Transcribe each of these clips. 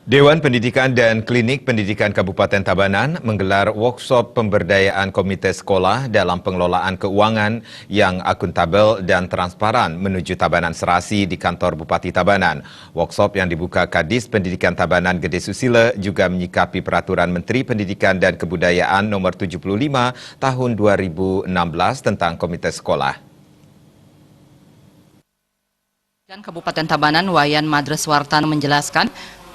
Dewan Pendidikan dan Klinik Pendidikan Kabupaten Tabanan menggelar workshop pemberdayaan komite sekolah dalam pengelolaan keuangan yang akuntabel dan transparan menuju Tabanan Serasi di kantor Bupati Tabanan. Workshop yang dibuka Kadis Pendidikan Tabanan Gede Susila juga menyikapi Peraturan Menteri Pendidikan dan Kebudayaan Nomor 75 Tahun 2016 tentang komite sekolah. Kabupaten Tabanan Wayan Madres Wartan menjelaskan,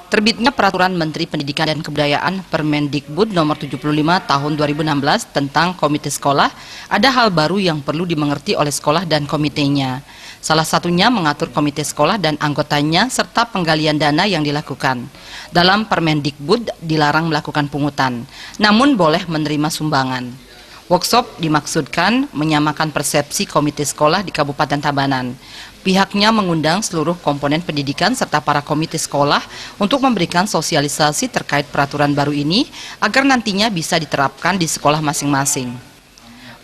terbitnya Peraturan Menteri Pendidikan dan Kebudayaan Permendikbud Nomor 75 Tahun 2016 tentang komite sekolah, ada hal baru yang perlu dimengerti oleh sekolah dan komitenya. Salah satunya mengatur komite sekolah dan anggotanya serta penggalian dana yang dilakukan. Dalam Permendikbud dilarang melakukan pungutan, namun boleh menerima sumbangan. Workshop dimaksudkan menyamakan persepsi komite sekolah di Kabupaten Tabanan. Pihaknya mengundang seluruh komponen pendidikan serta para komite sekolah untuk memberikan sosialisasi terkait peraturan baru ini agar nantinya bisa diterapkan di sekolah masing-masing.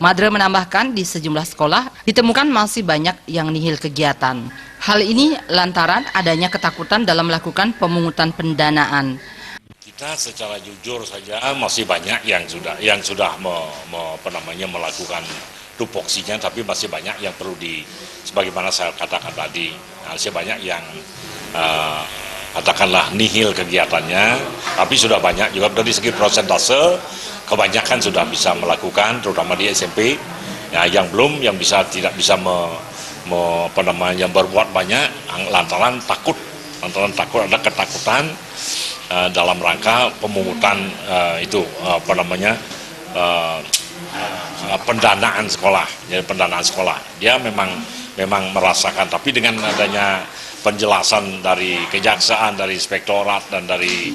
Madre menambahkan di sejumlah sekolah ditemukan masih banyak yang nihil kegiatan. Hal ini lantaran adanya ketakutan dalam melakukan pemungutan pendanaan. Kita secara jujur saja masih banyak yang sudah melakukan tupoksinya, tapi masih banyak yang perlu sebagaimana saya katakan tadi, masih banyak yang katakanlah nihil kegiatannya, tapi sudah banyak juga dari segi persentase kebanyakan sudah bisa melakukan, terutama di SMP. Ya, yang belum, yang tidak bisa berbuat banyak lantaran takut ada ketakutan dalam rangka pemungutan pendanaan sekolah. Jadi pendanaan sekolah dia memang merasakan, tapi dengan adanya penjelasan dari kejaksaan, dari inspektorat dan dari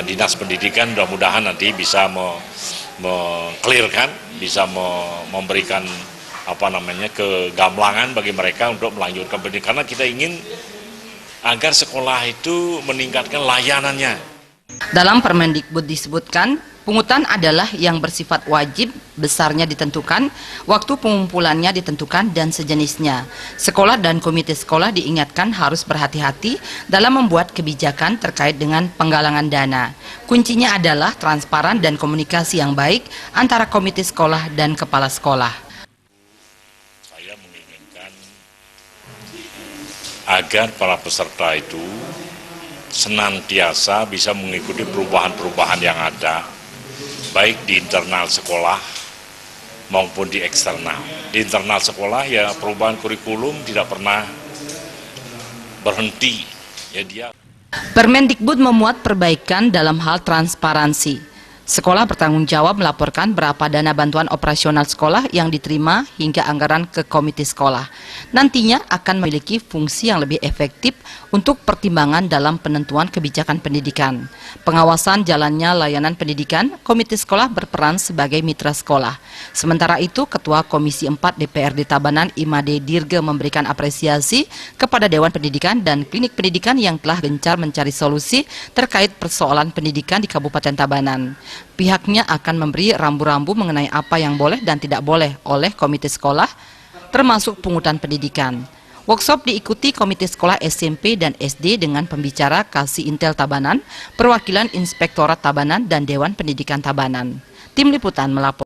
dinas pendidikan, mudah-mudahan nanti bisa mengklirkan, bisa memberikan kegamblangan bagi mereka untuk melanjutkan pendidikan, karena kita ingin agar sekolah itu meningkatkan layanannya. Dalam Permendikbud disebutkan, pungutan adalah yang bersifat wajib, besarnya ditentukan, waktu pengumpulannya ditentukan, dan sejenisnya. Sekolah dan komite sekolah diingatkan harus berhati-hati dalam membuat kebijakan terkait dengan penggalangan dana. Kuncinya adalah transparan dan komunikasi yang baik antara komite sekolah dan kepala sekolah. Saya menginginkan agar para peserta itu senantiasa bisa mengikuti perubahan-perubahan yang ada, baik di internal sekolah maupun di eksternal. Di internal sekolah ya perubahan kurikulum tidak pernah berhenti. Permendikbud memuat perbaikan dalam hal transparansi. Sekolah bertanggung jawab melaporkan berapa dana bantuan operasional sekolah yang diterima hingga anggaran ke komite sekolah. Nantinya akan memiliki fungsi yang lebih efektif untuk pertimbangan dalam penentuan kebijakan pendidikan. Pengawasan jalannya layanan pendidikan, komite sekolah berperan sebagai mitra sekolah. Sementara itu, Ketua Komisi 4 DPRD Tabanan Imade Dirge memberikan apresiasi kepada Dewan Pendidikan dan Klinik Pendidikan yang telah gencar mencari solusi terkait persoalan pendidikan di Kabupaten Tabanan. Pihaknya akan memberi rambu-rambu mengenai apa yang boleh dan tidak boleh oleh komite sekolah, termasuk pungutan pendidikan. Workshop diikuti komite sekolah SMP dan SD dengan pembicara Kasih Intel Tabanan, perwakilan Inspektorat Tabanan dan Dewan Pendidikan Tabanan. Tim Liputan melapor.